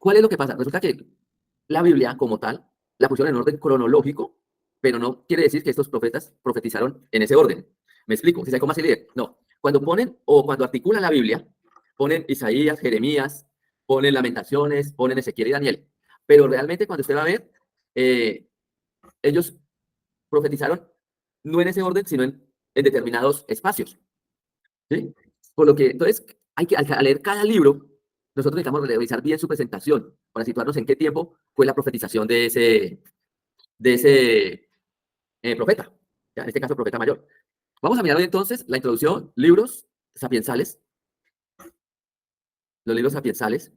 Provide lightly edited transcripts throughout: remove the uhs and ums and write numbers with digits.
¿Cuál es lo que pasa? Resulta que la Biblia como tal la pusieron en orden cronológico, pero no quiere decir que estos profetas profetizaron en ese orden. Me explico, si sabe cómo así leer. No, cuando ponen o cuando articulan la Biblia, ponen Isaías, Jeremías, ponen Lamentaciones, ponen Ezequiel y Daniel. Pero realmente cuando usted va a ver, eh, ellos profetizaron no en ese orden, sino en determinados espacios. ¿Sí? Por lo que, entonces, hay que, al leer cada libro, nosotros necesitamos revisar bien su presentación para situarnos en qué tiempo fue la profetización de ese profeta, ¿ya? En este caso, profeta mayor. Vamos a mirar hoy entonces la introducción, libros sapiensales, los libros sapiensales,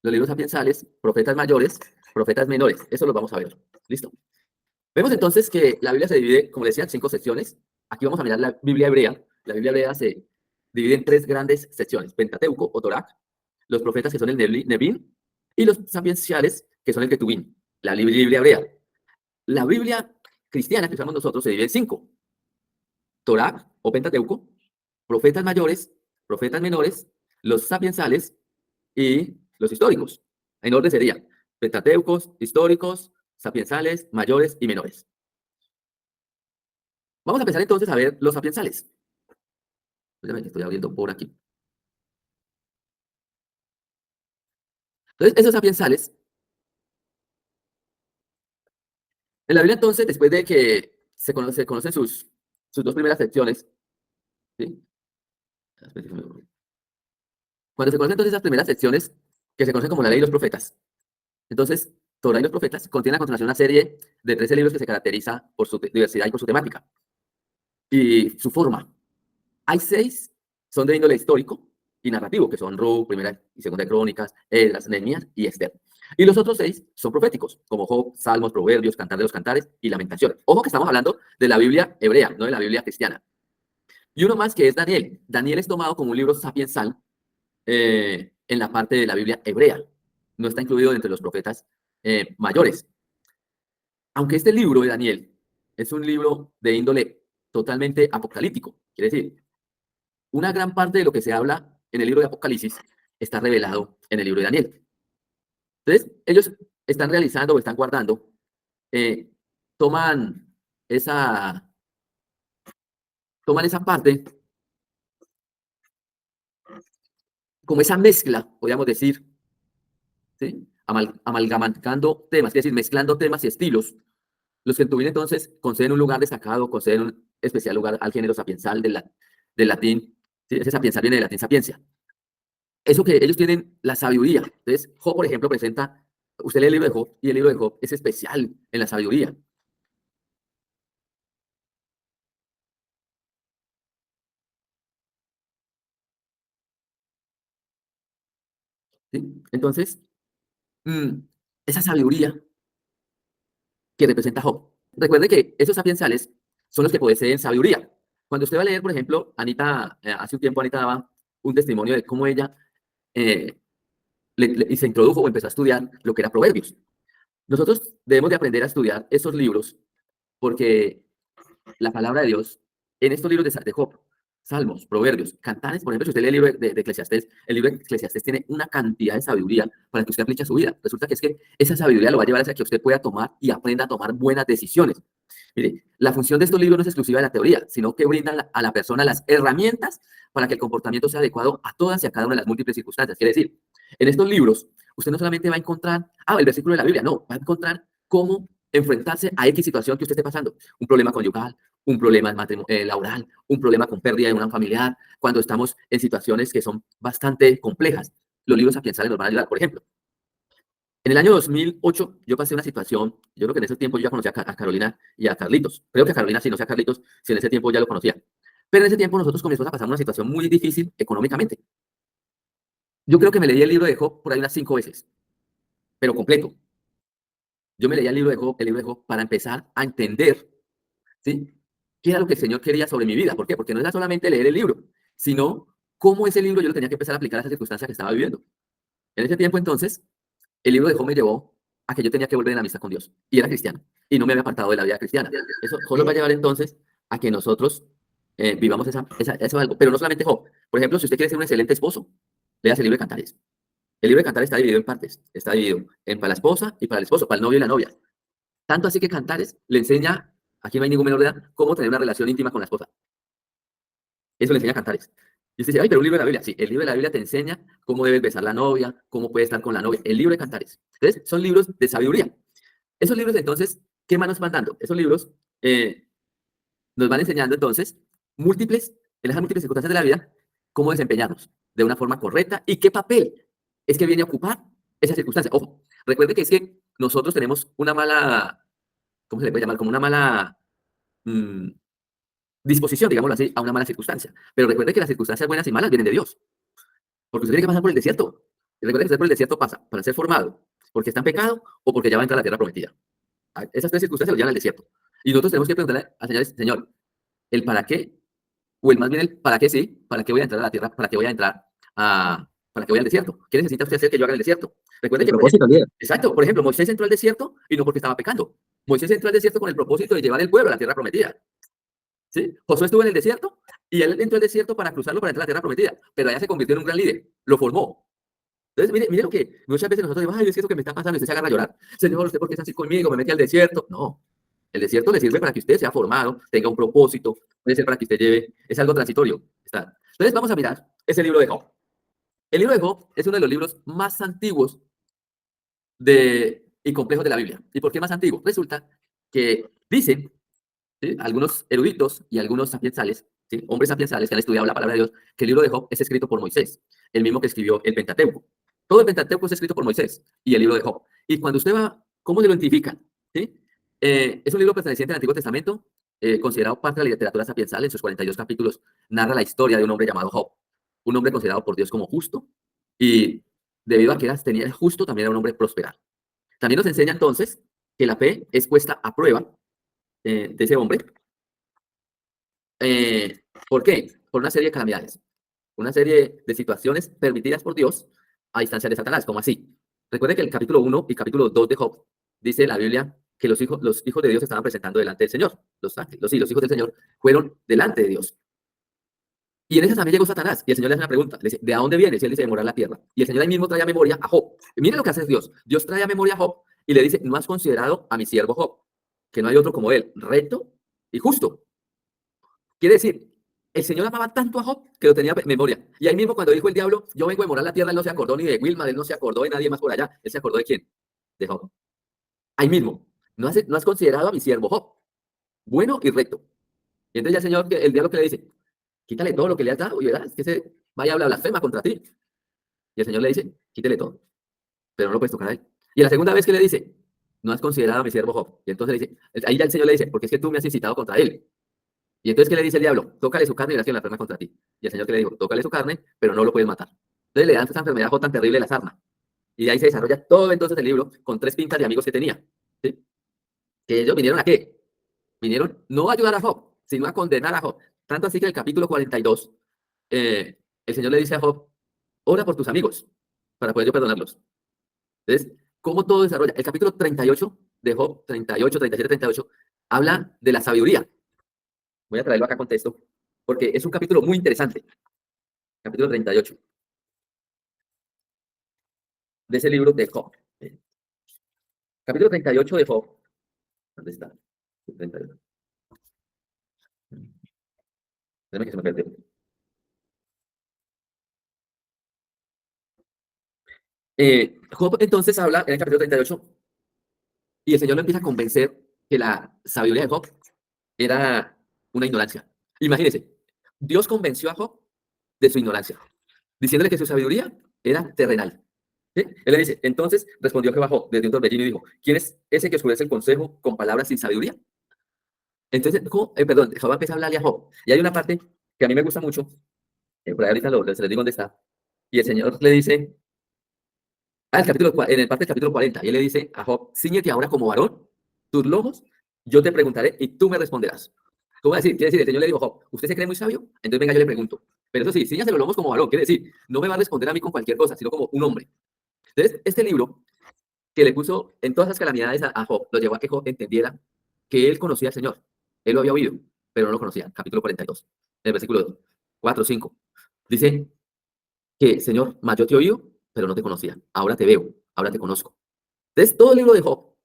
los libros sapiensales, profetas mayores, profetas menores. Eso los vamos a ver. ¿Listo? Vemos entonces que la Biblia se divide, como decía, en 5 secciones. Aquí vamos a mirar la Biblia hebrea. La Biblia hebrea se divide en 3 grandes secciones: Pentateuco o Torá, los profetas que son el Nebim, y los sapienciales que son el Ketubim, la Biblia hebrea. La Biblia cristiana que usamos nosotros se divide en 5: Torá o Pentateuco, profetas mayores, profetas menores, los sapiensales y los históricos. En orden serían Pentateucos, históricos, sapiensales, mayores y menores. Vamos a empezar entonces a ver los sapiensales. Obviamente estoy abriendo por aquí. Entonces, esos sapiensales, en la Biblia entonces, después de que se conocen sus 2 primeras secciones, ¿sí? Cuando se conocen entonces esas primeras secciones, que se conocen como la ley y los profetas, entonces, Torah y los profetas contienen a continuación una serie de 13 libros que se caracteriza por su diversidad y por su temática y su forma. Hay 6 son de índole histórico y narrativo, que son Ruth, primera y segunda de Crónicas, Esdras, Nehemías y Esther. Y los otros 6 son proféticos, como Job, Salmos, Proverbios, Cantar de los Cantares y Lamentaciones. Ojo que estamos hablando de la Biblia hebrea, no de la Biblia cristiana. Y uno más que es Daniel. Daniel es tomado como un libro sapiensal en la parte de la Biblia hebrea. No está incluido entre los profetas mayores. Aunque este libro de Daniel es un libro de índole totalmente apocalíptico, quiere decir, una gran parte de lo que se habla en el libro de Apocalipsis está revelado en el libro de Daniel. Entonces, ellos están realizando o están guardando, eh, toman esa, toman esa parte como esa mezcla, podríamos decir, ¿sí? Amalgamando temas, es decir, mezclando temas y estilos. Los que tuvieron entonces conceden un lugar destacado, conceden un especial lugar al género sapiensal del latín, ¿sí? Ese sapiensal viene del latín sapiencia. Eso que ellos tienen la sabiduría. Entonces, Job, por ejemplo, presenta, usted lee el libro de Job y el libro de Job es especial en la sabiduría. ¿Sí? Entonces, mm, esa sabiduría que representa Job. Recuerde que esos sapiensales son los que poseen sabiduría. Cuando usted va a leer, por ejemplo, Anita, hace un tiempo Anita daba un testimonio de cómo ella eh, y se introdujo o empezó a estudiar lo que era Proverbios. Nosotros debemos de aprender a estudiar esos libros porque la palabra de Dios en estos libros de Job, Salmos, Proverbios, Cantares, por ejemplo, si usted lee el libro de Eclesiastés, el libro de Eclesiastés tiene una cantidad de sabiduría para que usted aplique a su vida. Resulta que es que esa sabiduría lo va a llevar hacia que usted pueda tomar y aprenda a tomar buenas decisiones. Mire, la función de estos libros no es exclusiva de la teoría, sino que brindan a la persona las herramientas para que el comportamiento sea adecuado a todas y a cada una de las múltiples circunstancias. Quiere decir, en estos libros, usted no solamente va a encontrar, el versículo de la Biblia, no, va a encontrar cómo enfrentarse a X situación que usted esté pasando. Un problema conyugal, un problema laboral, un problema con pérdida de una familiar, cuando estamos en situaciones que son bastante complejas. Los libros sapiensales nos van a ayudar. Por ejemplo, en el año 2008 yo pasé una situación, yo creo que en ese tiempo yo ya conocía a Carolina y a Carlitos. Creo que a Carolina sí, no sé a Carlitos, si en ese tiempo ya lo conocía. Pero en ese tiempo nosotros comenzamos a pasar una situación muy difícil económicamente. Yo creo que me leí el libro de Job por ahí unas 5 veces, pero completo. Yo me leía el libro de Job para empezar a entender, ¿sí? ¿Qué era lo que el Señor quería sobre mi vida? ¿Por qué? Porque no era solamente leer el libro, sino cómo ese libro yo lo tenía que empezar a aplicar a esa circunstancia que estaba viviendo. En ese tiempo, entonces, el libro de Job me llevó a que yo tenía que volver en amistad con Dios. Y era cristiano. Y no me había apartado de la vida cristiana. Eso solo va a llevar entonces a que nosotros vivamos eso algo. Pero no solamente Job. Por ejemplo, si usted quiere ser un excelente esposo, Leas el libro de Cantares. El libro de Cantares está dividido en partes. Está dividido en para la esposa y para el esposo, para el novio y la novia. Tanto así que Cantares le enseña, aquí no hay ningún menor de edad, cómo tener una relación íntima con la esposa. Eso le enseña Cantares. Y usted dice, ay, pero un libro de la Biblia. Sí, el libro de la Biblia te enseña cómo debes besar a la novia, cómo puedes estar con la novia. El libro de Cantares. Entonces, son libros de sabiduría. Esos libros, entonces, ¿qué más nos van dando? Esos libros nos van enseñando, entonces, en las múltiples circunstancias de la vida, cómo desempeñarnos de una forma correcta y qué papel es que viene a ocupar esa circunstancia. Ojo, recuerde que es que nosotros tenemos una mala, ¿cómo se le puede llamar? Como una mala mm, disposición, digámoslo así, a una mala circunstancia. Pero recuerde que las circunstancias buenas y malas vienen de Dios. Porque usted tiene que pasar por el desierto. Y recuerde que usted por el desierto pasa para ser formado, porque está en pecado o porque ya va a entrar a la tierra prometida. Esas tres circunstancias lo llevan al desierto. Y nosotros tenemos que preguntarle al Señor, Señor, el para qué, o el más bien el para qué sí, para qué voy a entrar a la tierra, para qué voy a entrar para qué voy al desierto. ¿Qué necesita usted hacer que yo haga en el desierto? Recuerde El que, por ejemplo, propósito, líder. exacto, por ejemplo, Moisés entró al desierto y no porque estaba pecando. Moisés entró al desierto con el propósito de llevar el pueblo a la tierra prometida. ¿Sí? Josué estuvo en el desierto y él entró al desierto para cruzarlo para entrar a la tierra prometida, pero allá se convirtió en un gran líder, lo formó. Entonces, mire lo que muchas veces nosotros decimos, ay, es que eso que me está pasando, y usted se agarra a llorar. Señor, ¿usted por qué está así conmigo? Me mete al desierto. No, el desierto le sirve para que usted sea formado, tenga un propósito, puede ser para que usted lleve, es algo transitorio. Está. Entonces, vamos a mirar ese libro de Job. El libro de Job es uno de los libros más antiguos y complejos de la Biblia. ¿Y por qué más antiguo? Resulta que dicen, ¿sí?, algunos eruditos y algunos sapiensales, ¿sí?, hombres sapiensales que han estudiado la palabra de Dios, que el libro de Job es escrito por Moisés, el mismo que escribió el Pentateuco. Todo el Pentateuco es escrito por Moisés y el libro de Job. Y cuando usted va, ¿cómo se lo identifican? ¿Sí? Es un libro perteneciente al Antiguo Testamento, considerado parte de la literatura sapiensal. En sus 42 capítulos narra la historia de un hombre llamado Job, un hombre considerado por Dios como justo, y debido a que tenía justo, también era un hombre próspero. También nos enseña entonces que la fe es puesta a prueba de ese hombre. ¿Por qué? Por una serie de calamidades, una serie de situaciones permitidas por Dios a instancia de Satanás. ¿Cómo así? Recuerde que el capítulo 1 y capítulo 2 de Job dice la Biblia que los hijos de Dios se estaban presentando delante del Señor. Los hijos del Señor fueron delante de Dios. Y en esa también llegó Satanás y el Señor le hace una pregunta. Le dice, ¿de dónde vienes? Y él dice, de morar la tierra. Y el Señor ahí mismo trae a memoria a Job. Y mire lo que hace Dios. Dios trae a memoria a Job y le dice, ¿no has considerado a mi siervo Job? Que no hay otro como él, recto y justo. Quiere decir, el Señor amaba tanto a Job que lo tenía en memoria. Y ahí mismo cuando dijo el diablo, yo vengo de morar la tierra, él no se acordó ni de Wilma, él no se acordó de nadie más por allá. Él se acordó de quién? De Job. Ahí mismo. No has considerado a mi siervo Job, bueno y recto. Y entonces ya el Señor, el diablo que le dice, quítale todo lo que le has dado y verás que se vaya a hablar blasfema contra ti. Y el Señor le dice, quítale todo, pero no lo puedes tocar a él. Y la segunda vez que le dice, no has considerado a mi siervo Job. Y entonces le dice, ahí ya el Señor le dice, porque es que tú me has incitado contra él. Y entonces, ¿qué le dice el diablo? Tócale su carne y verás que la enferma contra ti. Y el Señor que le dijo, tócale su carne, pero no lo puedes matar. Entonces le dan esa enfermedad a Job tan terrible la sarna. Y de ahí se desarrolla todo entonces el libro con tres pintas de amigos que tenía. ¿Sí? Que ellos vinieron a qué? Vinieron no a ayudar a Job, sino a condenar a Job. Tanto así que en el capítulo 42, el Señor le dice a Job, ora por tus amigos para poder yo perdonarlos. Entonces, ¿cómo todo desarrolla? El capítulo 38 de Job, 38, 37, 38, habla de la sabiduría. Voy a traerlo acá con texto, porque es un capítulo muy interesante. Capítulo 38 de ese libro de Job. Capítulo 38 de Job. ¿Dónde está? 38. Déjame que se me perdió. Job entonces habla en el capítulo 38 y el Señor lo empieza a convencer que la sabiduría de Job era una ignorancia. Imagínense, Dios convenció a Job de su ignorancia, diciéndole que su sabiduría era terrenal. ¿Sí? Él le dice, entonces respondió Jehová a Job desde un torbellino y dijo, ¿quién es ese que oscurece el consejo con palabras sin sabiduría? Entonces, perdón, Jehová empieza a hablarle a Job. Y hay una parte que a mí me gusta mucho, por ahí ahorita se les digo dónde está, y el Señor le dice, en el parte del capítulo 40, y él le dice a Job, ciñete ahora como varón, tus lomos, yo te preguntaré y tú me responderás. ¿Cómo decir? Quiere decir, el Señor le dijo a Job, ¿usted se cree muy sabio? Entonces venga, yo le pregunto. Pero eso sí, ciñase los lomos como varón, quiere decir, no me va a responder a mí con cualquier cosa, sino como un hombre. Entonces, este libro que le puso en todas las calamidades a Job, lo llevó a que Job entendiera que él conocía al Señor. Él lo había oído, pero no lo conocía. Capítulo 42, el versículo 4 o 5. Dice, que, Señor, más yo te he oído, pero no te conocía. Ahora te veo, ahora te conozco. Entonces, todo el libro de Job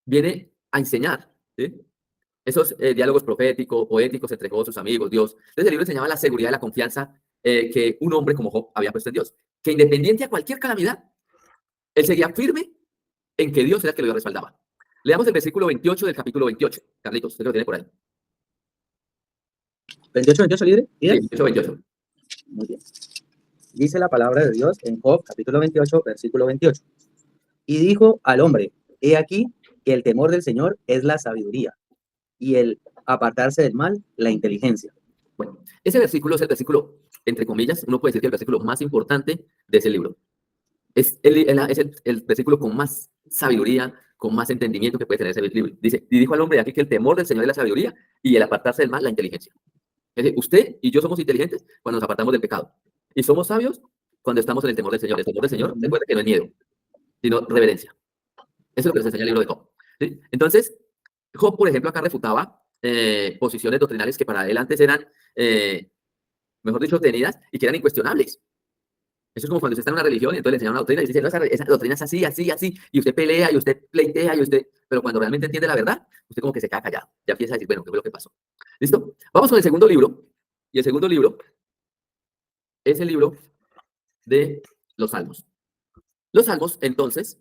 viene a enseñar, ¿sí? Esos diálogos proféticos, poéticos entre Job, sus amigos, Dios. Entonces, el libro enseñaba la seguridad y la confianza que un hombre como Job había puesto en Dios. Que independiente a cualquier calamidad, él seguía firme en que Dios era el que lo respaldaba. Leamos el versículo 28 del capítulo 28. Carlitos, usted lo tiene por ahí. 28, 28, líder. Sí, 28, 28. Muy bien. Dice la palabra de Dios en Job, capítulo 28, versículo 28. Y dijo al hombre, he aquí que el temor del Señor es la sabiduría, y el apartarse del mal, la inteligencia. Bueno, ese versículo es el versículo, entre comillas, uno puede decir que el versículo más importante de ese libro. Es el versículo con más sabiduría, con más entendimiento que puede tener ese libro. Dice, y dijo al hombre aquí que el temor del Señor es la sabiduría y el apartarse del mal, la inteligencia. Es decir, usted y yo somos inteligentes cuando nos apartamos del pecado. Y somos sabios cuando estamos en el temor del Señor. El temor del Señor, recuerda que no es miedo, sino reverencia. Eso es lo que nos enseña el libro de Job. ¿Sí? Entonces, Job, por ejemplo, acá refutaba posiciones doctrinales que para él antes eran, mejor dicho, tenidas y que eran incuestionables. Eso es como cuando usted está en una religión y entonces le enseñan una doctrina y dice, no, esa doctrina es así, así, así, y usted pelea y usted pleitea y usted, pero cuando realmente entiende la verdad, usted como que se queda callado, ya empieza a decir, bueno, ¿qué fue lo que pasó? ¿Listo? Vamos con el segundo libro, y el segundo libro es el libro de los Salmos. Los Salmos, entonces,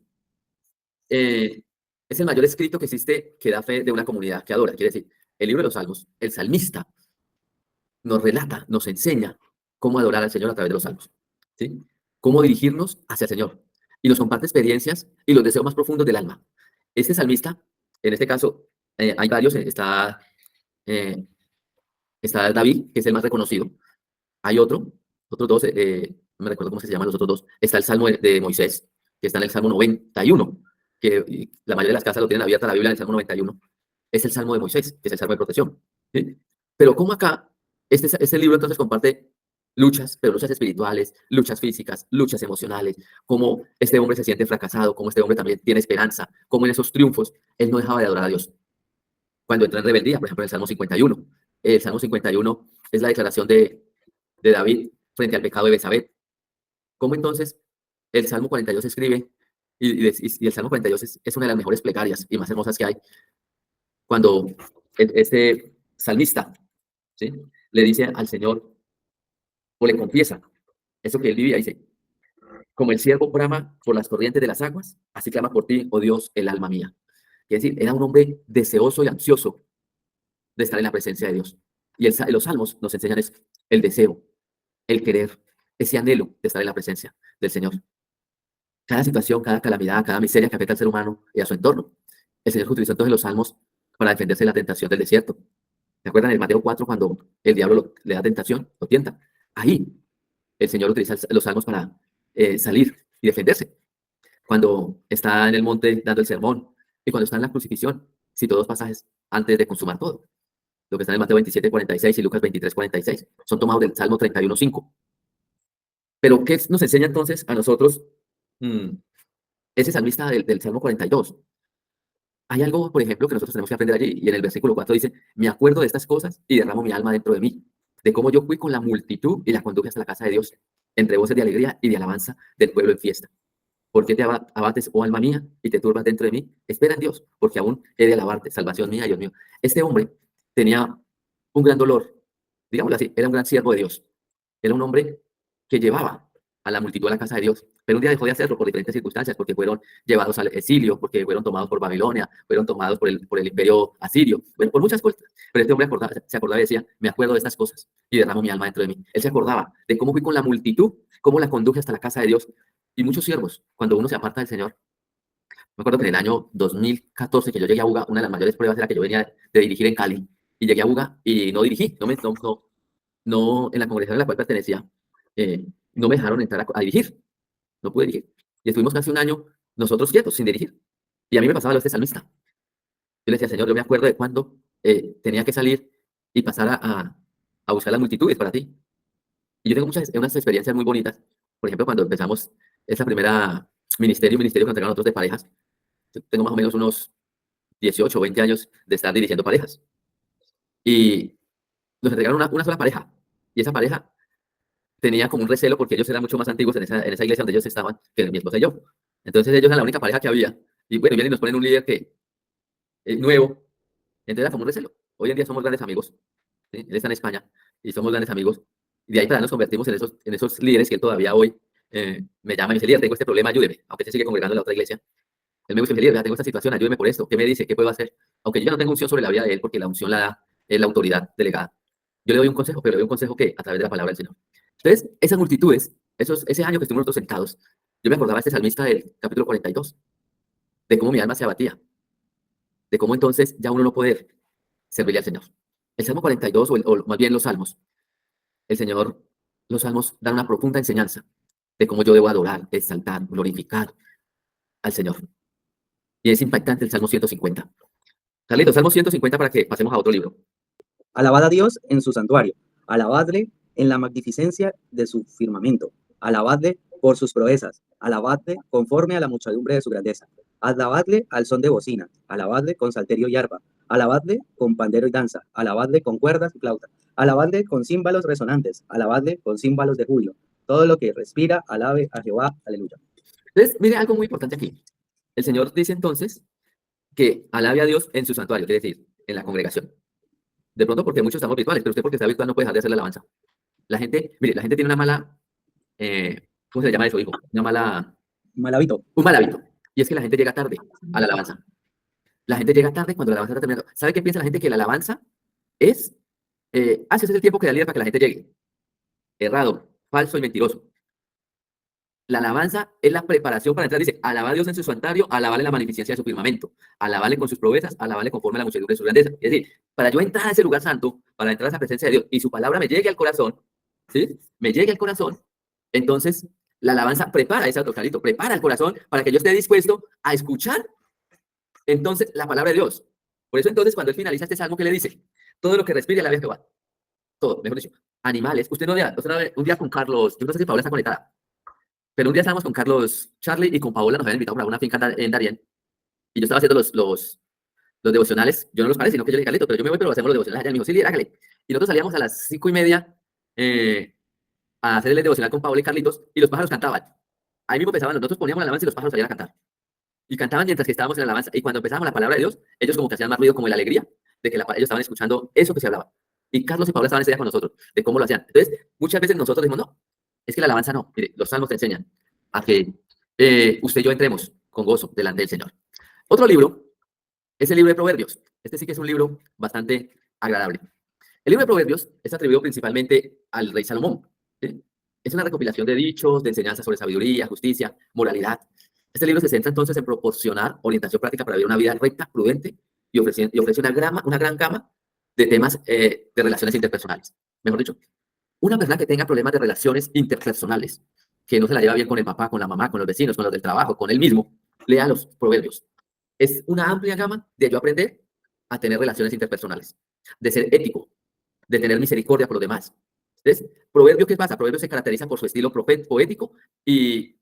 es el mayor escrito que existe que da fe de una comunidad que adora. Quiere decir, el libro de los Salmos, el salmista nos relata, nos enseña cómo adorar al Señor a través de los salmos, ¿sí? Cómo dirigirnos hacia el Señor. Y nos comparte experiencias y los deseos más profundos del alma. Este salmista, en este caso, hay varios, eh, está David, que es el más reconocido. Hay otros dos, no me recuerdo cómo se llaman los otros dos. Está el Salmo de Moisés, que está en el Salmo 91, que la mayoría de las casas lo tienen abierta la Biblia en el Salmo 91. Es el Salmo de Moisés, que es el Salmo de protección, ¿sí? Pero como acá, este libro entonces comparte luchas, pero luchas espirituales, luchas físicas, luchas emocionales, cómo este hombre se siente fracasado, cómo este hombre también tiene esperanza, cómo en esos triunfos él no dejaba de adorar a Dios. Cuando entra en rebeldía, por ejemplo, en el Salmo 51. El Salmo 51 es la declaración de David frente al pecado de Betsabé. ¿Cómo entonces el Salmo 42 se escribe? Y el Salmo 42 es una de las mejores plegarias y más hermosas que hay. Cuando este salmista, ¿sí?, le dice al Señor, o le confiesa, eso que él vivía, dice, como el siervo brama por las corrientes de las aguas, así clama por ti, oh Dios, el alma mía. Es decir, era un hombre deseoso y ansioso de estar en la presencia de Dios. Y los salmos nos enseñan es el deseo, el querer, ese anhelo de estar en la presencia del Señor. Cada situación, cada calamidad, cada miseria que afecta al ser humano y a su entorno, el Señor utilizó entonces los salmos para defenderse de la tentación del desierto. ¿Se acuerdan en Mateo 4 cuando el diablo le da tentación, lo tienta? Ahí el Señor utiliza los salmos para salir y defenderse. Cuando está en el monte dando el sermón y cuando está en la crucifixión, si todos pasajes antes de consumar todo. Lo que está en Mateo 27:46 y Lucas 23:46 son tomados del Salmo 31:5. Pero ¿qué nos enseña entonces a nosotros ese salmista del Salmo 42? Hay algo, por ejemplo, que nosotros tenemos que aprender allí, y en el versículo 4 dice, me acuerdo de estas cosas y derramo mi alma dentro de mí, de cómo yo fui con la multitud y la conduje hasta la casa de Dios, entre voces de alegría y de alabanza del pueblo en fiesta. ¿Por qué te abates, oh alma mía, y te turbas dentro de mí? Espera en Dios, porque aún he de alabarte, salvación mía, Dios mío. Este hombre tenía un gran dolor, digámoslo así, era un gran siervo de Dios. Era un hombre que llevaba a la multitud a la casa de Dios, pero un día dejó de hacerlo por diferentes circunstancias, porque fueron llevados al exilio, porque fueron tomados por Babilonia, fueron tomados por el imperio asirio, bueno, por muchas cosas. Pero este hombre se acordaba y decía, me acuerdo de estas cosas y derramo mi alma dentro de mí. Él se acordaba de cómo fui con la multitud, cómo la conduje hasta la casa de Dios. Y muchos siervos, cuando uno se aparta del Señor, me acuerdo que en el año 2014 que yo llegué a Buga, una de las mayores pruebas era que yo venía de dirigir en Cali, y llegué a Buga y no dirigí, en la congregación a la cual pertenecía, no me dejaron entrar a dirigir, no pude dirigir. Y estuvimos casi un año nosotros quietos, sin dirigir. Y a mí me pasaba lo de este salmista. Yo le decía, Señor, yo me acuerdo de cuando tenía que salir y pasar a buscar las multitudes para ti. Y yo tengo unas experiencias muy bonitas. Por ejemplo, cuando empezamos esa primera ministerio que nos entregaron nosotros de parejas, yo tengo más o menos unos 18 o 20 años de estar dirigiendo parejas. Y nos entregaron una sola pareja. Y esa pareja tenía como un recelo porque ellos eran mucho más antiguos en esa iglesia donde ellos estaban que mi esposa y yo. Entonces ellos eran la única pareja que había. Y bueno, vienen y nos ponen un líder que es nuevo. Entonces era como un recelo. Hoy en día somos grandes amigos. ¿Sí? Él está en España y somos grandes amigos. Y de ahí para allá nos convertimos en esos líderes que él todavía hoy me llama y me dice, líder, tengo este problema, ayúdeme. Aunque se sigue congregando en la otra iglesia. Él me dice, líder, ya tengo esta situación, ayúdeme por esto. ¿Qué me dice? ¿Qué puedo hacer? Aunque yo ya no tengo unción sobre la vida de él porque la unción la da la autoridad delegada. Yo le doy un consejo, pero le doy un consejo que a través de la palabra del Señor. Entonces, esas multitudes, ese año que estuvimos nosotros sentados, yo me acordaba de este salmista del capítulo 42, de cómo mi alma se abatía, de cómo entonces ya uno no puede servirle al Señor. El Salmo 42, o más bien los Salmos, el Señor, los Salmos dan una profunda enseñanza de cómo yo debo adorar, exaltar, glorificar al Señor. Y es impactante el Salmo 150. Carlitos, Salmo 150 para que pasemos a otro libro. Alabad a Dios en su santuario, alabadle en la magnificencia de su firmamento, alabadle por sus proezas, alabadle conforme a la muchedumbre de su grandeza, alabadle al son de bocina, alabadle con salterio y arpa, alabadle con pandero y danza, alabadle con cuerdas y flauta, alabadle con címbalos resonantes, alabadle con címbalos de júbilo. Todo lo que respira, alabe a Jehová, aleluya. Entonces, mire algo muy importante aquí. El Señor dice entonces que alabe a Dios en su santuario, quiere decir, en la congregación. De pronto porque muchos estamos virtuales, pero usted porque está virtual no puede dejar de hacer la alabanza. La gente, mire, la gente tiene una mala, ¿cómo se le llama eso, hijo? Mal hábito. Un mal hábito. Y es que la gente llega tarde a la alabanza. La gente llega tarde cuando la alabanza está terminando. ¿Sabe qué piensa la gente? Que la alabanza es, ese es el tiempo que da líder para que la gente llegue. Errado, falso y mentiroso. La alabanza es la preparación para entrar. Dice, alaba a Dios en su santuario, alabarle la magnificencia de su firmamento, alabarle con sus proezas, alabarle conforme a la muchedumbre de su grandeza. Es decir, para yo entrar a ese lugar santo, para entrar a esa presencia de Dios y su palabra me llegue al corazón, ¿sí? Me llegue al corazón, entonces la alabanza prepara ese autocarito, prepara el corazón para que yo esté dispuesto a escuchar entonces la palabra de Dios. Por eso entonces cuando él finaliza este salmo, ¿qué le dice? Todo lo que respire alabe a Jehová. Todo, mejor dicho. Animales. Usted no vea, un día con Carlos, yo no sé si Paola está conectada. Pero un día estábamos con Carlos, Charlie y con Paola, nos habían invitado para una finca en Darien. Y yo estaba haciendo los devocionales. Yo no los paré, sino que yo le dije, Carlito, pero yo me voy, pero hacemos los devocionales allá. Y me dijo, sí, hágale. Y nosotros salíamos a las 5:30 a hacer el devocional con Paola y Carlitos, y los pájaros cantaban. Ahí mismo empezaban, nosotros poníamos la alabanza y los pájaros salían a cantar. Y cantaban mientras que estábamos en la alabanza. Y cuando empezábamos la palabra de Dios, ellos como que hacían más ruido, como la alegría de que ellos estaban escuchando eso que se hablaba. Y Carlos y Paola estaban ese día con nosotros, de cómo lo hacían. Entonces, muchas veces nosotros decimos, no, es que la alabanza no. Mire, los salmos te enseñan a que usted y yo entremos con gozo delante del Señor. Otro libro es el libro de Proverbios. Este sí que es un libro bastante agradable. El libro de Proverbios es atribuido principalmente al rey Salomón. ¿Sí? Es una recopilación de dichos, de enseñanzas sobre sabiduría, justicia, moralidad. Este libro se centra entonces en proporcionar orientación práctica para vivir una vida recta, prudente y ofrece una gran gama de temas de relaciones interpersonales. Mejor dicho, una persona que tenga problemas de relaciones interpersonales, que no se la lleva bien con el papá, con la mamá, con los vecinos, con los del trabajo, con él mismo, lea los proverbios. Es una amplia gama de yo aprender a tener relaciones interpersonales, de ser ético, de tener misericordia por los demás. Entonces, Proverbios, ¿qué pasa? Proverbios se caracteriza por su estilo poético y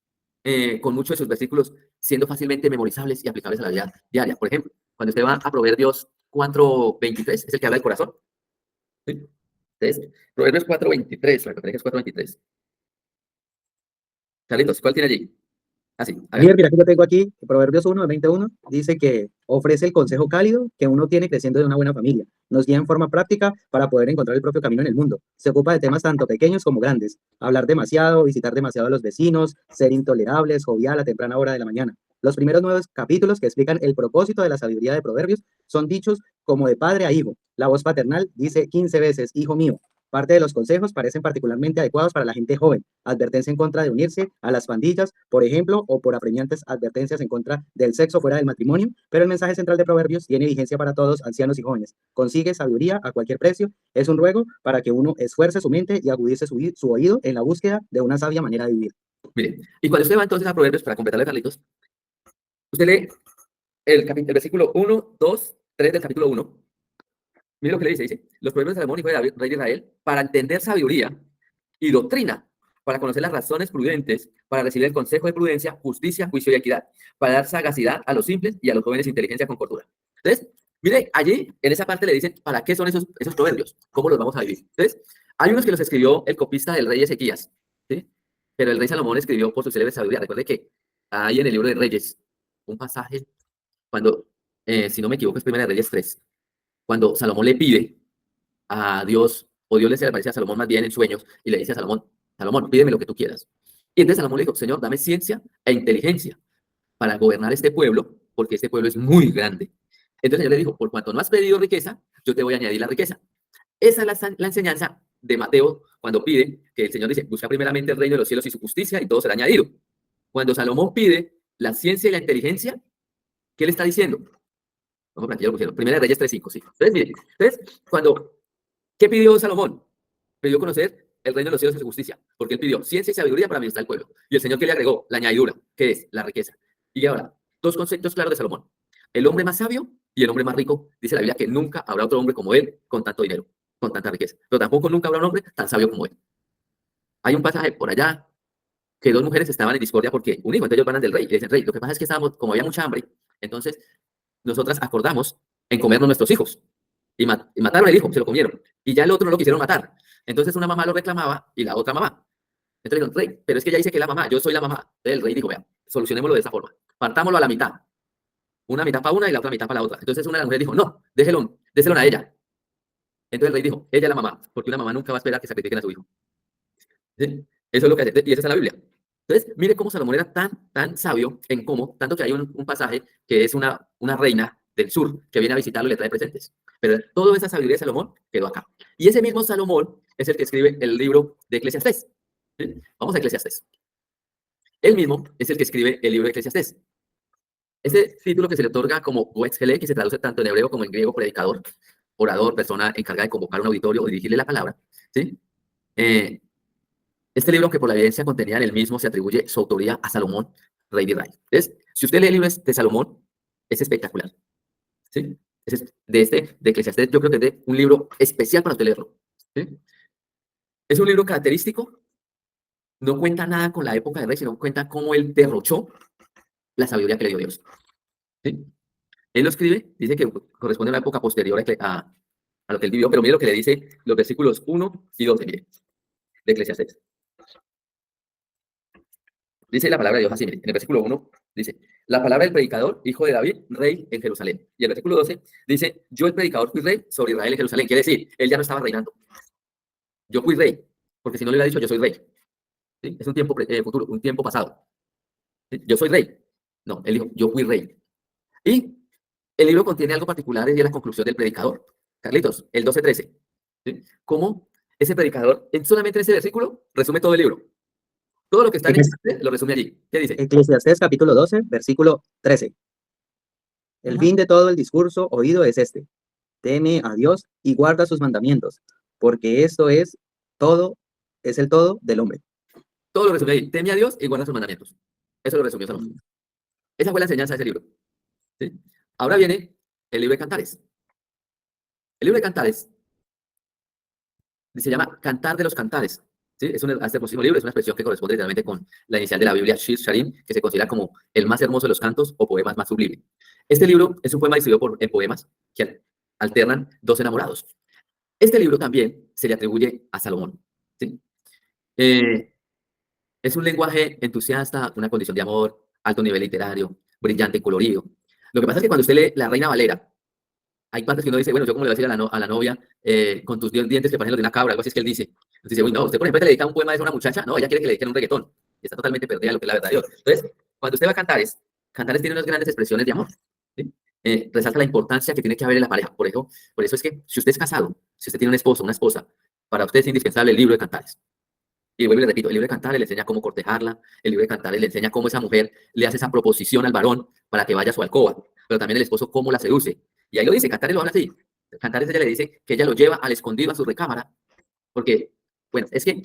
con muchos de sus versículos siendo fácilmente memorizables y aplicables a la vida diaria. Por ejemplo, cuando usted va a Proverbios 4:23, es el que habla del corazón. ¿Sí? Entonces, Proverbios 4:23, recuerden que es 4:23. Carlitos, ¿cuál tiene allí? Así, Bien, hágale. mira, que yo tengo aquí, Proverbios 1, 21, dice que ofrece el consejo cálido que uno tiene creciendo de una buena familia. Nos guía en forma práctica para poder encontrar el propio camino en el mundo. Se ocupa de temas tanto pequeños como grandes. Hablar demasiado, visitar demasiado a los vecinos, ser intolerables, jovial a temprana hora de la mañana. Los primeros 9 capítulos que explican el propósito de la sabiduría de Proverbios son dichos como de padre a hijo. La voz paternal dice 15 veces, hijo mío. Parte de los consejos parecen particularmente adecuados para la gente joven. Advertencia en contra de unirse a las pandillas, por ejemplo, o por apremiantes advertencias en contra del sexo fuera del matrimonio, pero el mensaje central de Proverbios tiene vigencia para todos, ancianos y jóvenes. Consigue sabiduría a cualquier precio. Es un ruego para que uno esfuerce su mente y agudice su oído en la búsqueda de una sabia manera de vivir. Mire, y cuando usted va entonces a Proverbios, para completarle, Carlitos, usted lee el versículo 1, 2, 3 del capítulo 1. Mire lo que le dice, los proverbios de Salomón, hijo de David, rey de Israel, para entender sabiduría y doctrina, para conocer las razones prudentes, para recibir el consejo de prudencia, justicia, juicio y equidad, para dar sagacidad a los simples y a los jóvenes inteligencia con cordura. Entonces, mire, allí en esa parte le dicen para qué son esos proverbios, cómo los vamos a vivir. Entonces, Hay unos que los escribió el copista del rey Ezequías, ¿sí? Pero el rey Salomón escribió por su célebre sabiduría. Recuerde que hay en el libro de Reyes un pasaje cuando, si no me equivoco, es Primera de Reyes 3, cuando Salomón le pide a Dios, o Dios le se le aparece a Salomón más bien en sueños, y le dice a Salomón, Salomón, pídeme lo que tú quieras. Y entonces Salomón le dijo, Señor, dame ciencia e inteligencia para gobernar este pueblo, porque este pueblo es muy grande. Entonces él le dijo, por cuanto no has pedido riqueza, yo te voy a añadir la riqueza. Esa es la enseñanza de Mateo cuando pide, que el Señor dice, busca primeramente el reino de los cielos y su justicia, y todo será añadido. Cuando Salomón pide la ciencia y la inteligencia, ¿qué le está diciendo? Vamos por aquí, ya lo pusieron. Primera de Reyes 3:5, sí. Entonces, miren, ¿qué pidió Salomón? Pidió conocer el reino de los cielos y su justicia, porque él pidió ciencia y sabiduría para administrar el pueblo. Y el Señor que le agregó la añadidura, que es la riqueza. Y ahora, dos conceptos claros de Salomón. El hombre más sabio y el hombre más rico. Dice la Biblia que nunca habrá otro hombre como él con tanto dinero, con tanta riqueza. Pero tampoco nunca habrá un hombre tan sabio como él. Hay un pasaje por allá que dos mujeres estaban en discordia porque un hijo, entonces ellos van del rey y le dicen, rey, lo que pasa es que estábamos, como había mucha hambre, entonces nosotras acordamos en comernos nuestros hijos. Y mataron al hijo, se lo comieron. Y ya el otro no lo quisieron matar. Entonces una mamá lo reclamaba y la otra mamá. Entonces dijeron, rey, pero es que ella dice que es la mamá, yo soy la mamá. Entonces el rey dijo, vea, solucionémoslo de esa forma. Partámoslo a la mitad. Una mitad para una y la otra mitad para la otra. Entonces una de las mujeres dijo, no, déselo a ella. Entonces el rey dijo, ella es la mamá, porque una mamá nunca va a esperar que sacrifiquen a su hijo. ¿Sí? Eso es lo que hace, y eso está en la Biblia. Entonces, mire cómo Salomón era tan sabio en cómo, tanto que hay un pasaje que es una reina del sur que viene a visitarlo y le trae presentes. Pero toda esa sabiduría de Salomón quedó acá. Y ese mismo Salomón es el que escribe el libro de Eclesiastés. ¿Sí? Vamos a Eclesiastés. Él mismo es el que escribe el libro de Eclesiastés. Ese título que se le otorga como Wetzgele, que se traduce tanto en hebreo como en griego, predicador, orador, persona encargada de convocar un auditorio o dirigirle la palabra, ¿sí? Este libro, que por la evidencia contenida en el mismo, se atribuye su autoría a Salomón, rey de Israel. Entonces, si usted lee el libro de Salomón, es espectacular. ¿Sí? De Eclesiastés, yo creo que es un libro especial para usted leerlo. ¿Sí? Es un libro característico, no cuenta nada con la época de rey, sino cuenta cómo él derrochó la sabiduría que le dio Dios. ¿Sí? Él lo escribe, dice que corresponde a una época posterior a lo que él vivió, pero mire lo que le dice los versículos 1 y 12, mire, de Eclesiastés. Dice la palabra de Dios así, mire, en el versículo 1 dice, la palabra del predicador, hijo de David, rey en Jerusalén. Y el versículo 12 dice, yo el predicador fui rey sobre Israel en Jerusalén. Quiere decir, él ya no estaba reinando. Yo fui rey, porque si no le hubiera dicho, yo soy rey. ¿Sí? Es un tiempo futuro, un tiempo pasado. ¿Sí? Yo soy rey. No, él dijo, yo fui rey. Y el libro contiene algo particular y es la conclusión del predicador. Carlitos, el 12:13. ¿Sí? Cómo ese predicador, solamente en ese versículo, resume todo el libro. Todo lo que está en el lo resume allí. ¿Qué dice? Eclesiastés capítulo 12, versículo 13. El Ajá. fin de todo el discurso oído es este: teme a Dios y guarda sus mandamientos, porque esto es el todo del hombre. Todo lo resume ahí. Teme a Dios y guarda sus mandamientos. Eso lo resumió Salomón. Esa fue la enseñanza de ese libro. ¿Sí? Ahora viene el libro de Cantares. El libro de Cantares se llama Cantar de los Cantares. ¿Sí? Este próximo libro es una expresión que corresponde literalmente con la inicial de la Biblia, Shir Sharim, que se considera como el más hermoso de los cantos o poemas más sublime. Este libro es un poema distribuido en poemas que alternan dos enamorados. Este libro también se le atribuye a Salomón. ¿Sí? Eh, Es un lenguaje entusiasta, una condición de amor, alto nivel literario, brillante y colorido. Lo que pasa es que cuando usted lee La Reina Valera, hay partes que uno dice, bueno, yo cómo le voy a decir a la novia, con tus dientes que parecen los de una cabra, algo así es que él dice. Entonces dice, uy, no, usted por ejemplo le dedica un poema a una muchacha, no, ella quiere que le dediquen un reggaetón. Y está totalmente perdida en lo que es la verdad de Dios. Entonces, cuando usted va a Cantares tiene unas grandes expresiones de amor. ¿Sí? Resalta la importancia que tiene que haber en la pareja. Por eso es que si usted es casado, si usted tiene un esposo, una esposa, para usted es indispensable el libro de Cantares. Y vuelvo y le repito, el libro de Cantares le enseña cómo cortejarla, el libro de Cantares le enseña cómo esa mujer le hace esa proposición al varón para que vaya a su alcoba, pero también el esposo cómo la seduce. Y ahí lo dice, Cantares lo habla así. Cantares ella le dice que ella lo lleva al escondido a su recámara, porque, bueno, es que,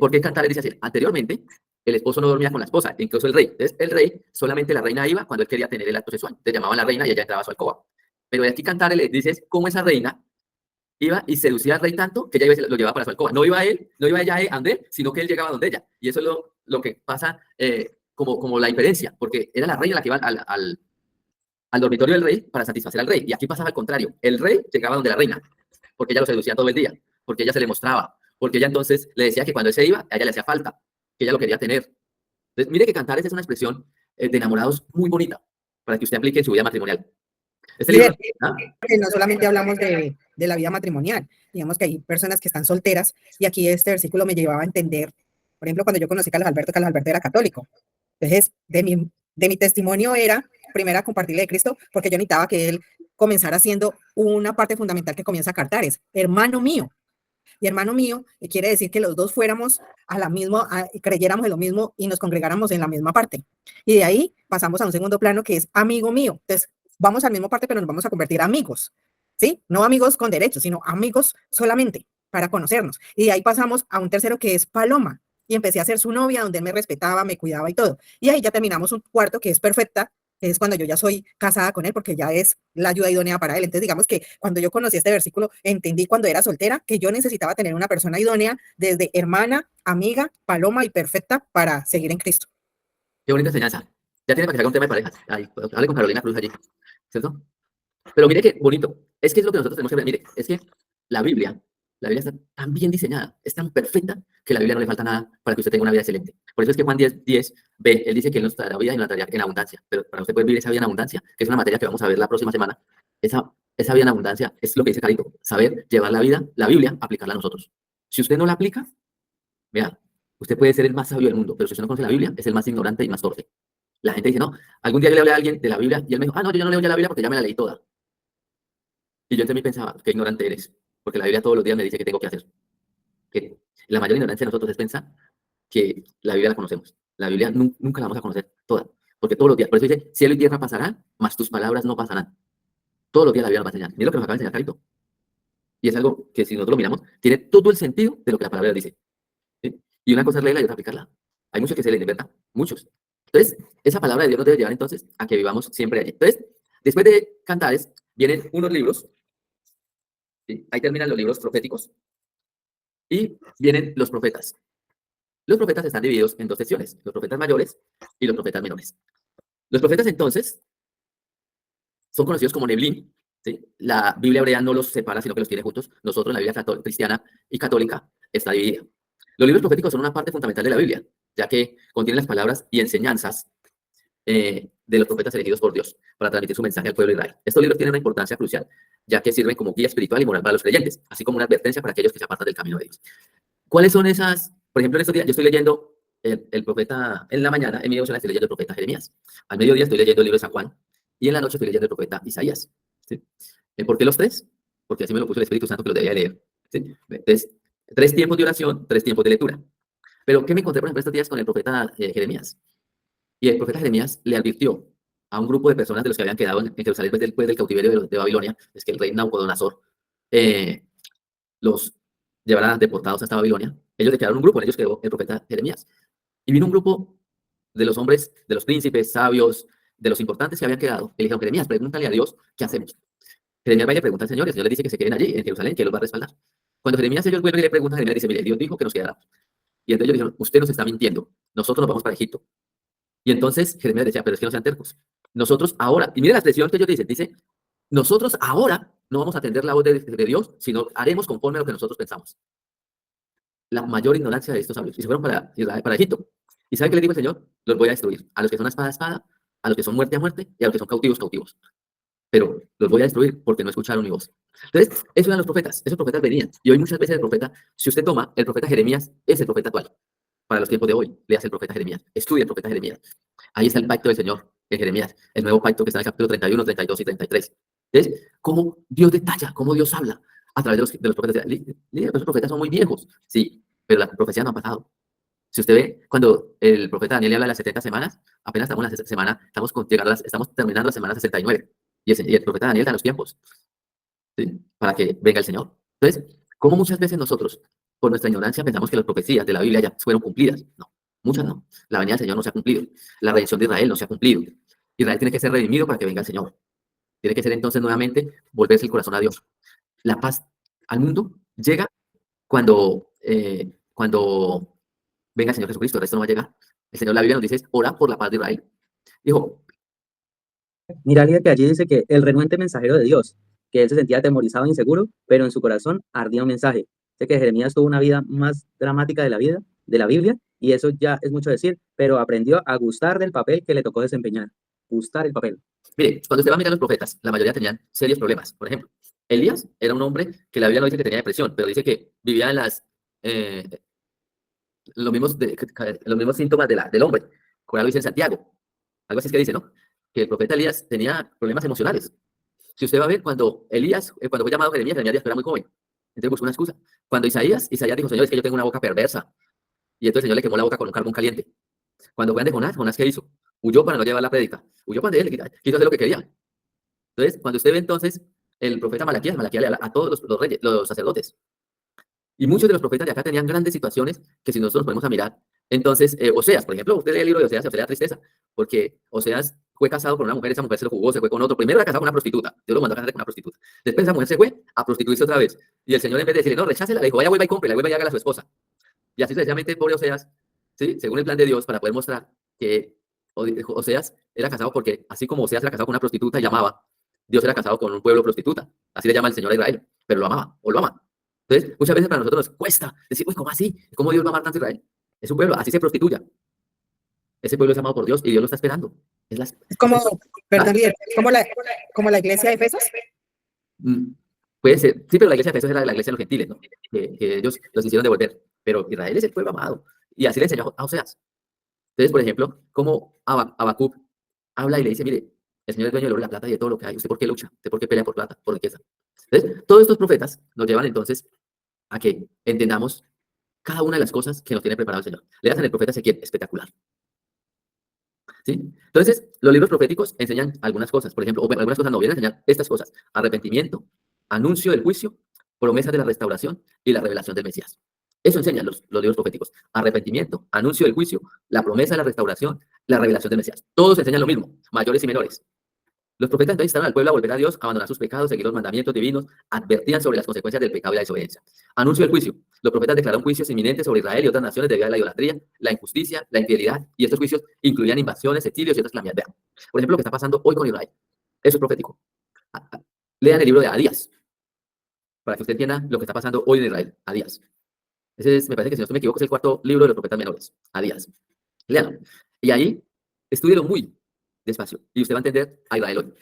porque Cantares dice así, anteriormente el esposo no dormía con la esposa, incluso el rey. Entonces el rey, solamente la reina iba cuando él quería tener el acto sexual. Le llamaban la reina y ella entraba a su alcoba. Pero de aquí Cantares le dice cómo esa reina iba y seducía al rey tanto que ella lo llevaba para su alcoba. No iba ella a donde, sino que él llegaba donde ella. Y eso es lo que pasa como la diferencia, porque era la reina la que iba al dormitorio del rey para satisfacer al rey. Y aquí pasaba al contrario. El rey llegaba donde la reina, porque ella lo seducía todo el día, porque ella se le mostraba, porque ella entonces le decía que cuando él se iba, a ella le hacía falta, que ella lo quería tener. Entonces, mire que Cantares es una expresión de enamorados muy bonita para que usted aplique en su vida matrimonial. Este libro, Líder, que no solamente hablamos de la vida matrimonial, digamos que hay personas que están solteras y aquí este versículo me llevaba a entender, por ejemplo, cuando yo conocí a Carlos Alberto era católico. Entonces, de mi testimonio era, primero, compartirle de Cristo, porque yo necesitaba que él comenzara siendo una parte fundamental que comienza a Cantares, hermano mío. Y hermano mío, quiere decir que los dos fuéramos a la misma, creyéramos en lo mismo y nos congregáramos en la misma parte. Y de ahí pasamos a un segundo plano que es amigo mío. Entonces, vamos al mismo parte, pero nos vamos a convertir amigos, ¿sí? No amigos con derechos, sino amigos solamente para conocernos. Y de ahí pasamos a un tercero que es Paloma. Y empecé a ser su novia, donde él me respetaba, me cuidaba y todo. Y ahí ya terminamos un cuarto que es perfecta, que es cuando yo ya soy casada con él, porque ya es la ayuda idónea para él. Entonces, digamos que cuando yo conocí este versículo, entendí cuando era soltera que yo necesitaba tener una persona idónea, desde hermana, amiga, paloma y perfecta para seguir en Cristo. qué bonita enseñanza. Ya tiene para que se haga un tema de parejas. Ahí, hable con Carolina Cruz allí, ¿cierto? Pero mire qué bonito. Es que es lo que nosotros tenemos que ver. Mire, es que la Biblia, la Biblia está tan bien diseñada, es tan perfecta, que a la Biblia no le falta nada para que usted tenga una vida excelente. Por eso es que Juan 10:10b, él dice que él nos traerá vida y nos traerá en abundancia. Pero para usted poder vivir esa vida en abundancia, que es una materia que vamos a ver la próxima semana, esa vida en abundancia es lo que dice Carito, saber llevar la vida, la Biblia, aplicarla a nosotros. Si usted no la aplica, vea, usted puede ser el más sabio del mundo, pero si usted no conoce la Biblia, es el más ignorante y más torpe. La gente dice, no, algún día yo le hablé a alguien de la Biblia y él me dijo, no, yo no leo ya la Biblia porque ya me la leí toda. Y yo entre mí pensaba, qué ignorante eres, porque la Biblia todos los días me dice qué tengo que hacer. Que la mayor ignorancia de nosotros es pensar que la Biblia la conocemos. La Biblia nunca la vamos a conocer toda, porque todos los días, por eso dice, cielo y tierra pasarán, mas tus palabras no pasarán. Todos los días la Biblia nos va a enseñar. Mira lo que nos acaba de enseñar Carito. Y es algo que si nosotros lo miramos, tiene todo el sentido de lo que la palabra dice. ¿Sí? Y una cosa es leerla y otra aplicarla. Hay muchos que se leen, ¿verdad? Muchos. Entonces, esa palabra de Dios nos debe llevar entonces a que vivamos siempre allí. Entonces, después de Cantares, vienen unos libros. ¿Sí? Ahí terminan los libros proféticos. Y vienen los profetas. Los profetas están divididos en dos secciones, los profetas mayores y los profetas menores. Los profetas entonces son conocidos como Neblín, ¿sí? La Biblia hebrea no los separa, sino que los tiene juntos. Nosotros, la Biblia cristiana y católica, está dividida. Los libros proféticos son una parte fundamental de la Biblia, ya que contienen las palabras y enseñanzas de los profetas elegidos por Dios para transmitir su mensaje al pueblo de Israel. Estos libros tienen una importancia crucial, ya que sirven como guía espiritual y moral para los creyentes, así como una advertencia para aquellos que se apartan del camino de Dios. ¿Cuáles son esas? Por ejemplo, en estos días yo estoy leyendo el profeta, en la mañana, en mi devocional estoy leyendo el profeta Jeremías. Al mediodía estoy leyendo el libro de San Juan y en la noche estoy leyendo el profeta Isaías. ¿Sí? ¿Por qué los tres? Porque así me lo puso el Espíritu Santo que los debía leer. ¿Sí? Entonces, 3 tiempos de oración, 3 tiempos de lectura. Pero, ¿qué me encontré, por ejemplo, estos días con el profeta Jeremías? Y el profeta Jeremías le advirtió a un grupo de personas de los que habían quedado en Jerusalén después del cautiverio de Babilonia, es que el rey Nabucodonosor los llevará deportados hasta Babilonia. Ellos declararon un grupo, en ellos quedó el profeta Jeremías. Y vino un grupo de los hombres, de los príncipes, sabios, de los importantes que habían quedado. Y le dijeron, Jeremías, pregúntale a Dios, ¿qué hacemos? Jeremías va y le pregunta al Señor, y el Señor le dice que se queden allí, en Jerusalén, que él los va a respaldar. Cuando Jeremías ellos vuelven y le preguntan, Jeremías dice, mire, Dios dijo que nos quedáramos. Y entonces ellos dijeron, usted nos está mintiendo, nosotros nos vamos para Egipto. Y entonces Jeremías decía, pero es que no sean tercos. Nosotros ahora, y mire la expresión que ellos dicen, dice, nosotros ahora no vamos a atender la voz de Dios, sino haremos conforme a lo que nosotros pensamos. La mayor ignorancia de estos sabios. Y se fueron para Israel, para Egipto. ¿Y sabe qué le dijo el Señor? Los voy a destruir. A los que son espada a espada, a los que son muerte a muerte, y a los que son cautivos, cautivos. Pero los voy a destruir porque no escucharon mi voz. Entonces, esos eran los profetas. Esos profetas venían. Y hoy muchas veces el profeta, si usted toma, el profeta Jeremías es el profeta actual. Para los tiempos de hoy, le hace el profeta Jeremías. Estudia el profeta Jeremías. Ahí está el pacto del Señor en Jeremías. El nuevo pacto que está en el capítulo 31, 32 y 33. Entonces, cómo Dios detalla, cómo Dios habla a través de los profetas. Los profetas son muy viejos, sí, pero las profecías no han pasado. Si usted ve, cuando el profeta Daniel le habla de las 70 semanas, apenas estamos en la semana, estamos terminando la semana 69. Y el profeta Daniel da los tiempos, ¿sí? Para que venga el Señor. Entonces, ¿cómo muchas veces nosotros, por nuestra ignorancia, pensamos que las profecías de la Biblia ya fueron cumplidas? No, muchas no. La venida del Señor no se ha cumplido. La redención de Israel no se ha cumplido. Israel tiene que ser redimido para que venga el Señor. Tiene que ser entonces nuevamente volverse el corazón a Dios. La paz al mundo llega cuando venga el Señor Jesucristo. El resto no va a llegar. El Señor, la Biblia nos dice, ora por la paz de Israel. Dijo, Mira, líder, que allí dice que el renuente mensajero de Dios, que él se sentía atemorizado e inseguro, pero en su corazón ardía un mensaje. Sé que Jeremías tuvo una vida más dramática de la Biblia, y eso ya es mucho decir, pero aprendió a gustar del papel que le tocó desempeñar. Gustar el papel. Mire, cuando usted va a mirar a los profetas, la mayoría tenían serios problemas. Por ejemplo, Elías era un hombre que la Biblia no dice que tenía depresión, pero dice que vivía en eh, los mismos síntomas del hombre. Con algo dice en Santiago. Algo así es que dice, ¿no? Que el profeta Elías tenía problemas emocionales. Si usted va a ver, cuando Elías, cuando fue llamado Jeremías era muy joven. Entonces buscó una excusa. Cuando Isaías dijo, Señor, es que yo tengo una boca perversa. Y entonces el Señor le quemó la boca con un carbón caliente. Cuando fue ante Jonás, ¿qué hizo? Huyó para no llevar la prédica. Huyó cuando él quiso hacer lo que quería. Entonces, cuando usted ve entonces el profeta Malaquías le habla a todos los reyes, los sacerdotes. Y muchos de los profetas de acá tenían grandes situaciones que si nosotros nos ponemos a mirar, entonces, Oseas, por ejemplo, usted lee el libro de Oseas y a usted le da tristeza, porque Oseas fue casado con una mujer, esa mujer se lo jugó, se fue con otro. Primero era casado con una prostituta, Dios lo mandó a casarse con una prostituta. Después esa mujer se fue a prostituirse otra vez. Y el Señor, en vez de decirle, no, rechácela, le dijo, vaya, vuelva y cómprela, vuelva y hágala a su esposa. Y así sucesivamente, pobre Oseas, ¿sí? Según el plan de Dios, para poder mostrar que Oseas era casado porque, así como Oseas era casado con una prostituta y amaba, Dios era casado con un pueblo prostituta. Así le llama el Señor a Israel, pero lo amaba, o lo ama. Entonces, muchas veces para nosotros nos cuesta decir, uy, ¿cómo así? ¿Cómo Dios va a amar tanto a Israel? Es un pueblo, así se prostituya. Ese pueblo es amado por Dios y Dios lo está esperando. Es como, perdón, líder, es como la iglesia de Efesos. Puede ser, sí, pero la iglesia de Efesos era la iglesia de los gentiles, ¿no? Que ellos los hicieron devolver. Pero Israel es el pueblo amado. Y así le enseñó a Oseas. Entonces, por ejemplo, como Habacuc habla y le dice, mire, el Señor es dueño del oro y la plata y de todo lo que hay. ¿Usted por qué lucha? ¿Usted por qué pelea por plata, por riqueza? Entonces, todos estos profetas nos llevan entonces a que entendamos cada una de las cosas que nos tiene preparado el Señor. Leas en el profeta Ezequiel, espectacular. ¿Sí? Entonces, los libros proféticos enseñan algunas cosas, por ejemplo, o bueno, algunas cosas no, vienen a enseñar estas cosas: arrepentimiento, anuncio del juicio, promesas de la restauración y la revelación del Mesías. Eso enseñan los libros proféticos: arrepentimiento, anuncio del juicio, la promesa de la restauración, la revelación del Mesías. Todos enseñan lo mismo, mayores y menores. Los profetas entonces instaron al pueblo a volver a Dios, a abandonar sus pecados, seguir los mandamientos divinos, advertían sobre las consecuencias del pecado y la desobediencia. Anuncio del juicio. Los profetas declararon juicios inminentes sobre Israel y otras naciones debido a la idolatría, la injusticia, la infidelidad, y estos juicios incluían invasiones, exilios y otras calamidades. Vean, por ejemplo, lo que está pasando hoy con Israel. Eso es profético. Lean el libro de Abdías, para que usted entienda lo que está pasando hoy en Israel. Abdías. Ese es, me parece que si no me equivoco, es el cuarto libro de los profetas menores. Abdías. Léanlo. Y ahí, estúdielo muy despacio, y usted va a entender a Israel hoy.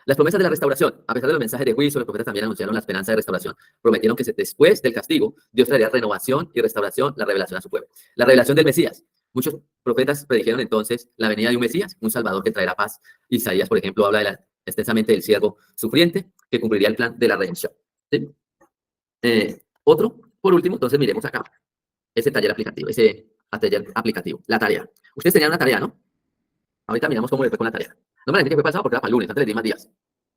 Las promesas de la restauración. A pesar de los mensajes de juicio, los profetas también anunciaron la esperanza de restauración. Prometieron que después del castigo, Dios traería renovación y restauración, la revelación a su pueblo. La revelación del Mesías. Muchos profetas predijeron entonces la venida de un Mesías, un Salvador que traerá paz. Isaías, por ejemplo, habla extensamente del siervo sufriente que cumpliría el plan de la redención. ¿Sí? Por último, entonces miremos acá ese taller aplicativo, la tarea. Ustedes tenían una tarea, ¿no? Ahorita miramos cómo le fue con la tarea. No me la que fue pasado porque era para el lunes, antes les di más días.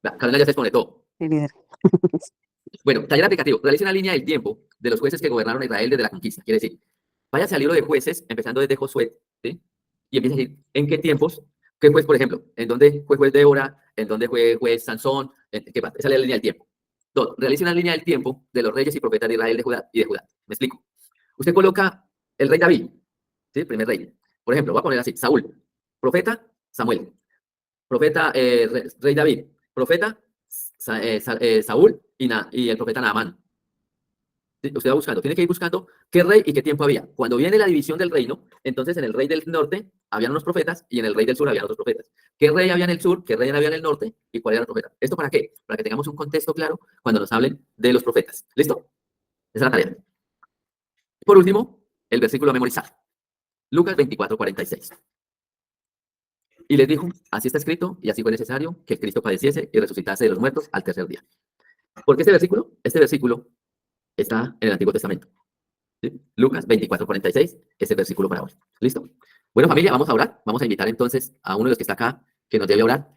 Carolina ya se desconectó. Sí, líder. Bueno, taller aplicativo. Realice una línea del tiempo de los jueces que gobernaron a Israel desde la conquista. Quiere decir, váyase al libro de jueces, empezando desde Josué, ¿sí? Y empieza a decir, ¿en qué tiempos? ¿Qué juez, por ejemplo? ¿En dónde fue juez Débora? ¿En dónde fue juez Sansón? ¿Qué pasa? Esa es la línea del tiempo. Dos, realice una línea del tiempo de los reyes y profetas de Israel y de Judá. Me explico. Usted coloca el rey David, ¿sí? Primer rey. Por ejemplo, voy a poner así, Saúl. Profeta, Samuel. Profeta, rey David. Profeta, Saúl y el profeta Naamán. Usted va buscando, tiene que ir buscando qué rey y qué tiempo había. Cuando viene la división del reino, entonces en el rey del norte habían unos profetas y en el rey del sur habían otros profetas. ¿Qué rey había en el sur, qué rey había en el norte y cuál era el profeta? ¿Esto para qué? Para que tengamos un contexto claro cuando nos hablen de los profetas. ¿Listo? Esa es la tarea. Por último, el versículo a memorizar. Lucas 24:46. Y les dijo, así está escrito y así fue necesario que el Cristo padeciese y resucitase de los muertos al tercer día. ¿Por qué este versículo? Este versículo está en el Antiguo Testamento. ¿Sí? Lucas 24:46 es el versículo para hoy. ¿Listo? Bueno, familia, vamos a orar. Vamos a invitar entonces a uno de los que está acá que nos debe orar.